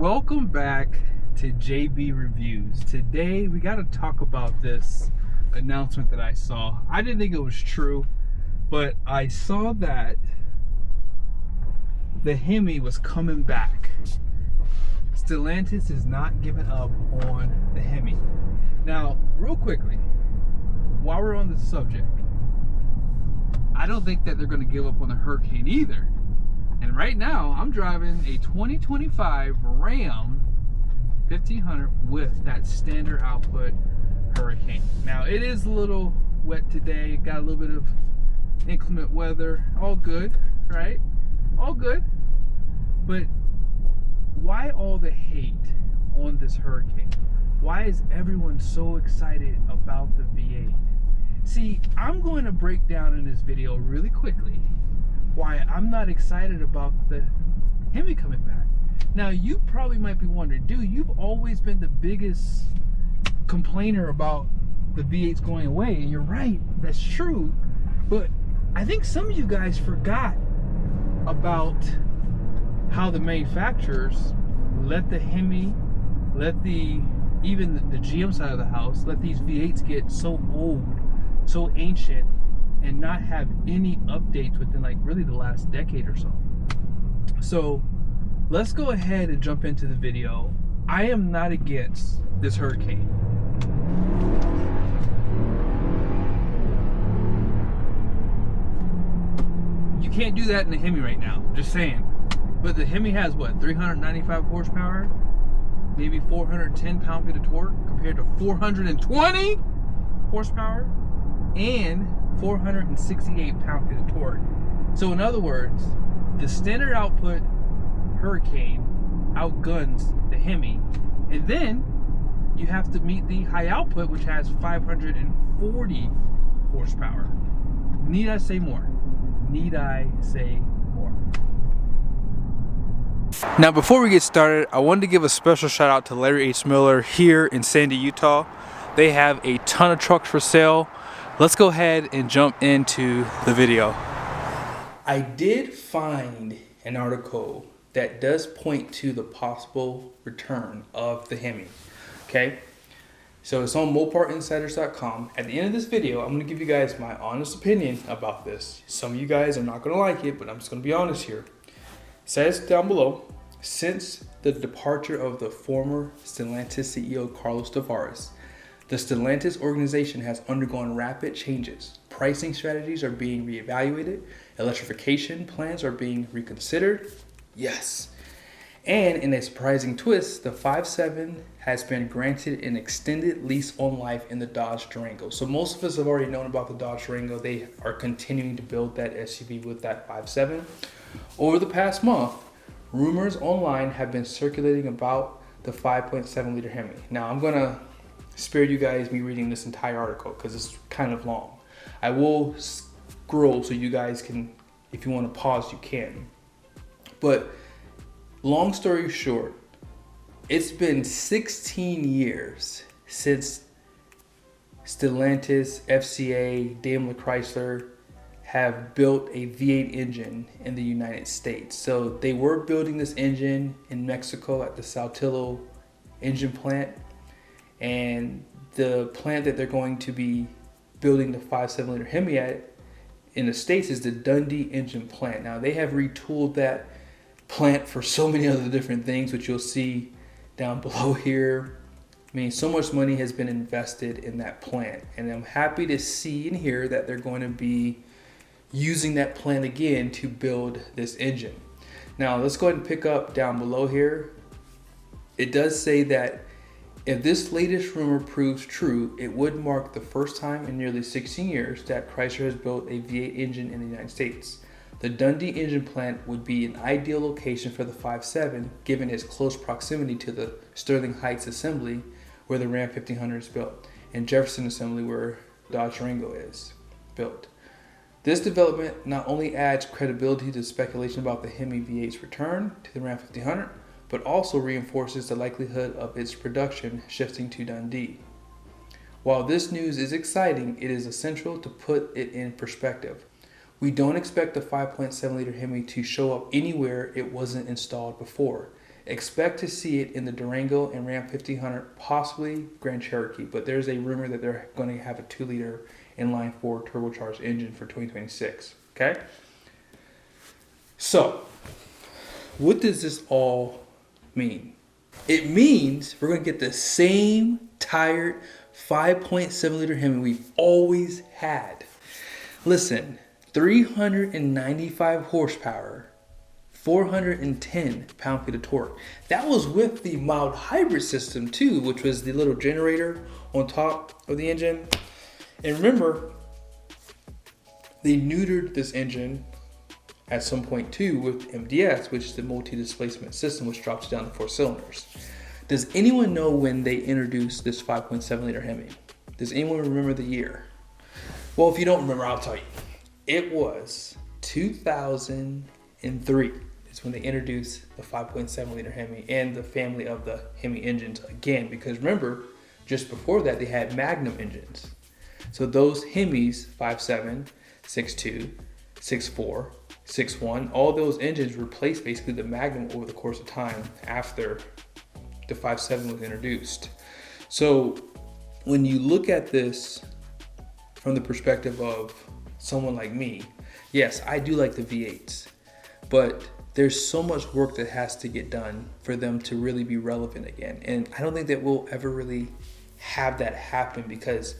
Welcome back to JB Reviews. Today we got to talk about this announcement that I saw. I didn't think it was true, but I saw that the Hemi was coming back. Stellantis is not giving up on the Hemi. Now, real quickly, while we're on the subject, I don't think that they're going to give up on the Hurricane either. And right now, I'm driving a 2025 Ram 1500 with that standard output Hurricane. Now, it is a little wet today. Got a little bit of inclement weather. All good, right? All good. But why all the hate on this Hurricane? Why is everyone so excited about the V8? See, I'm going to break down in this video really quickly why I'm not excited about the Hemi coming back. Now, you probably might be wondering, dude, you've always been the biggest complainer about the V8s going away, and you're right, that's true, but I think some of you guys forgot about how the manufacturers let the Hemi, even the GM side of the house, let these V8s get so old, so ancient, and not have any updates within like really the last decade or so. So let's go ahead and jump into the video. I am not against this Hurricane. You can't do that in the Hemi right now, just saying. But the Hemi has what, 395 horsepower, maybe 410 pound-feet of torque compared to 420 horsepower and 468 pound-feet of torque. So in other words, the standard output Hurricane outguns the Hemi, and then you have to meet the high output, which has 540 horsepower. Need I say more? Need I say more? Now, before we get started, I wanted to give a special shout out to Larry H. Miller here in Sandy, Utah. They have a ton of trucks for sale. Let's go ahead and jump into the video. I did find an article that does point to the possible return of the Hemi. Okay, so it's on mopartinsiders.com. At the end of this video, I'm going to give you guys my honest opinion about this. Some of you guys are not going to like it, but I'm just going to be honest here. It says down below, since the departure of the former Stellantis CEO Carlos Tavares, the Stellantis organization has undergone rapid changes. Pricing strategies are being reevaluated. Electrification plans are being reconsidered. Yes. And in a surprising twist, the 5.7 has been granted an extended lease on life in the Dodge Durango. So most of us have already known about the Dodge Durango. They are continuing to build that SUV with that 5.7. Over the past month, rumors online have been circulating about the 5.7 liter Hemi. Now, I'm going to spare you guys me reading this entire article because it's kind of long. I will scroll so you guys can, if you want to pause, you can. But long story short, it's been 16 years since Stellantis, FCA, Daimler Chrysler have built a V8 engine in the United States. So they were building this engine in Mexico at the Saltillo engine plant. And the plant that they're going to be building the 5.7 liter Hemi at in the States is the Dundee engine plant. Now, they have retooled that plant for so many other different things, which you'll see down below here. I mean, so much money has been invested in that plant, and I'm happy to see and hear that they're going to be using that plant again to build this engine. Now, let's go ahead and pick up down below here. It does say that if this latest rumor proves true, it would mark the first time in nearly 16 years that Chrysler has built a V8 engine in the United States. The Dundee engine plant would be an ideal location for the 5.7, given its close proximity to the Sterling Heights assembly, where the Ram 1500 is built, and Jefferson assembly, where Dodge Durango is built. This development not only adds credibility to speculation about the Hemi V8's return to the Ram 1500, but also reinforces the likelihood of its production shifting to Dundee. While this news is exciting, it is essential to put it in perspective. We don't expect the 5.7 liter Hemi to show up anywhere it wasn't installed before. Expect to see it in the Durango and Ram 1500, possibly Grand Cherokee, but there's a rumor that they're going to have a 2-liter inline-4 turbocharged engine for 2026, okay? So, what does this all mean? It means we're going to get the same tired 5.7 liter Hemi we've always had. Listen, 395 horsepower, 410 pound-feet of torque. That was with the mild hybrid system too, which was the little generator on top of the engine. And remember, they neutered this engine at some point too with MDS, which is the multi-displacement system, which drops down to 4 cylinders. Does anyone know when they introduced this 5.7 liter Hemi? Does anyone remember the year? Well, if you don't remember, I'll tell you. It was 2003 is when they introduced the 5.7 liter Hemi and the family of the Hemi engines again, because remember, just before that, they had Magnum engines. So those Hemis, 5.7, 6.2, 6.4, 6.1, all those engines replaced basically the Magnum over the course of time after the 5.7 was introduced. So when you look at this from the perspective of someone like me, yes, I do like the V8s, but there's so much work that has to get done for them to really be relevant again. And I don't think that we'll ever really have that happen, because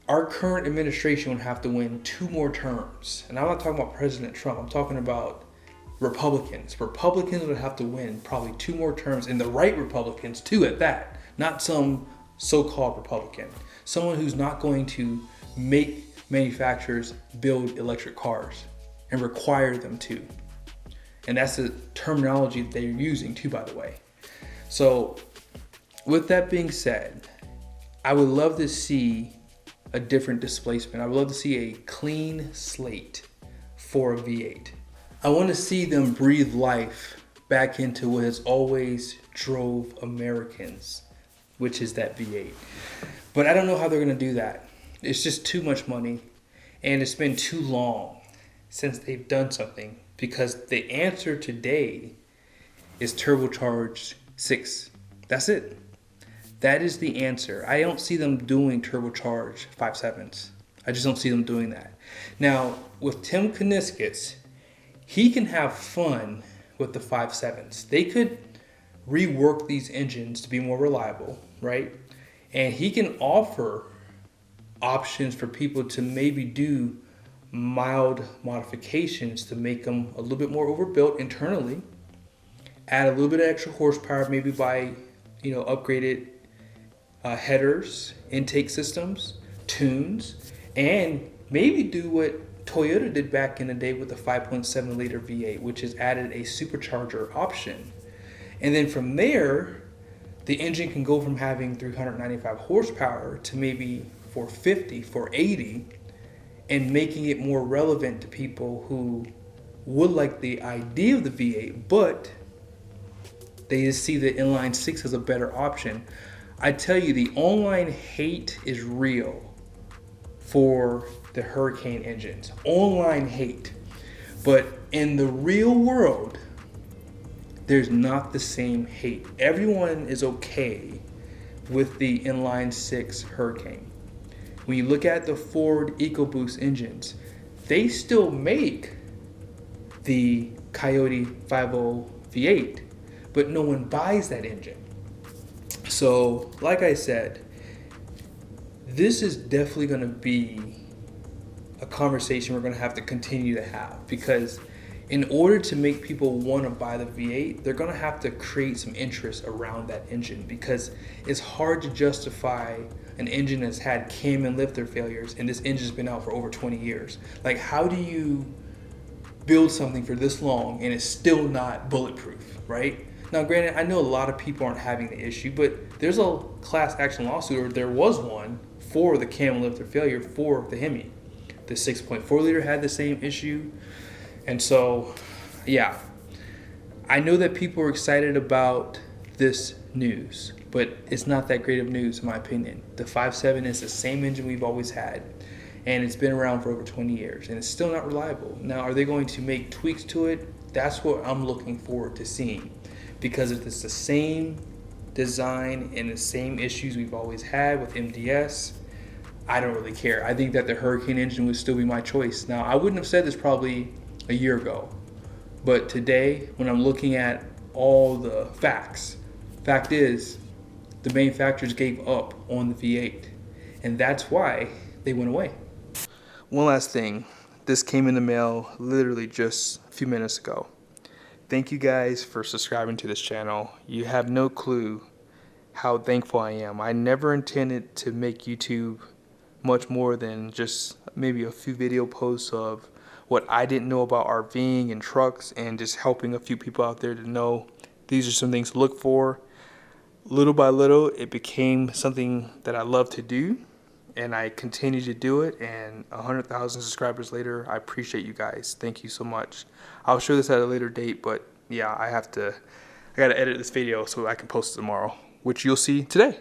our current administration would have to win 2 more terms. And I'm not talking about President Trump, I'm talking about Republicans. Republicans would have to win probably 2 more terms, and the right Republicans too at that, not some so-called Republican. Someone who's not going to make manufacturers build electric cars and require them to. And that's the terminology that they're using too, by the way. So with that being said, I would love to see a different displacement. I would love to see a clean slate for a V8. I want to see them breathe life back into what has always drove Americans, which is that V8. But I don't know how they're going to do that. It's just too much money, and it's been too long since they've done something, because the answer today is turbocharged 6. That's it. That is the answer. I don't see them doing turbocharged 5.7s. I just don't see them doing that. Now, with Tim Kuniskis, he can have fun with the 5.7s. They could rework these engines to be more reliable, right? And he can offer options for people to maybe do mild modifications to make them a little bit more overbuilt internally, add a little bit of extra horsepower, maybe by, upgraded headers, intake systems, tunes, and maybe do what Toyota did back in the day with the 5.7 liter V8, which has added a supercharger option. And then from there, the engine can go from having 395 horsepower to maybe 450, 480, and making it more relevant to people who would like the idea of the V8, but they just see the inline 6 as a better option. I tell you, the online hate is real for the Hurricane engines. Online hate. But in the real world, there's not the same hate. Everyone is okay with the inline 6 Hurricane. When you look at the Ford EcoBoost engines, they still make the Coyote 5.0 V8, but no one buys that engine. So, like I said, this is definitely going to be a conversation we're going to have to continue to have, because in order to make people want to buy the V8, they're going to have to create some interest around that engine, because it's hard to justify an engine that's had cam and lifter failures, and this engine's been out for over 20 years. Like, how do you build something for this long and it's still not bulletproof, right? Now, granted, I know a lot of people aren't having the issue, but there's a class action lawsuit, or there was one, for the cam and lifter failure for the Hemi. The 6.4 liter had the same issue. And so, yeah, I know that people are excited about this news, but it's not that great of news in my opinion. The 5.7 is the same engine we've always had, and it's been around for over 20 years, and it's still not reliable. Now, are they going to make tweaks to it? That's what I'm looking forward to seeing, because if it's the same design and the same issues we've always had with MDS, I don't really care. I think that the Hurricane engine would still be my choice. Now, I wouldn't have said this probably a year ago, but today, when I'm looking at all the facts, fact is, the manufacturers gave up on the V8, and that's why they went away. One last thing. This came in the mail literally just a few minutes ago. Thank you guys for subscribing to this channel. You have no clue how thankful I am. I never intended to make YouTube much more than just maybe a few video posts of what I didn't know about RVing and trucks, and just helping a few people out there to know these are some things to look for. Little by little, it became something that I love to do, and I continue to do it, and 100,000 subscribers later, I appreciate you guys. Thank you so much. I'll show this at a later date, but yeah, I gotta edit this video so I can post it tomorrow, which you'll see today.